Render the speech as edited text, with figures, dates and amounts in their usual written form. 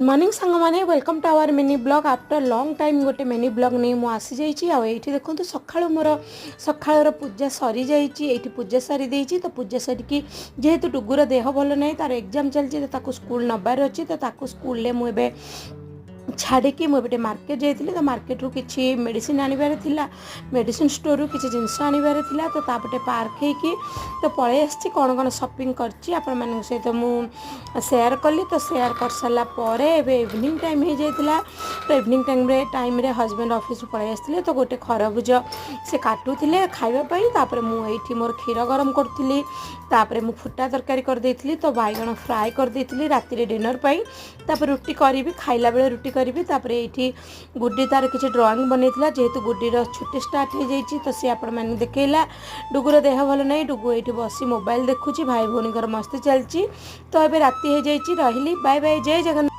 Morning song मैंने welcome to our mini blog after long time गोटे mini blog नहीं मुझे आसी जाइए देखो सकाळु मोर सकाळर पूजा सरी जाइए पूजा सारी देती तो पूजा सारिकी जेहेतु डुगुर देह भल नहीं तार एग्जाम चलती तो स्कूल नबार अच्छी तो स्कूल मुझे छाड़ी मुझे मार्केट जाइए तो मार्केट रू किसी मेडिसिन आनबार थिला मेडिसिन स्टोर रू किसी जिनस आनबार थिला तो तापटे पार्क होगी तो पलि आसी कौन कौन शॉपिंग कर सहित मुझे शेयर कली तो शेयर कर सारा पर इवनिंग टाइम हो जाता तो इवनिंग टाइम रे हजबैंड ऑफिस पलि आसते तो गोटे खरबुज से काटुले खावाई मुझे मोर क्षीर गरम करी मु फुटा तरकारी कर देइथिली तो बैगण फ्राए कर देइथिली राति डिनर तापर रुटी करी खाइला बेले रुटी करी तापर ये गुड्डी तार किसी ड्राइंग बनईला जेहेतु गुड्डीर छुट्टी स्टार्ट हो जाइए तो सी आपण मैंने देखला डुगुर देह भल नहीं डुगु ये बस मोबाइल देखुची भाई भौणी मस्ती चलती तो ये राति हो जाइए रही बाय बाय जय जगन्नाथ।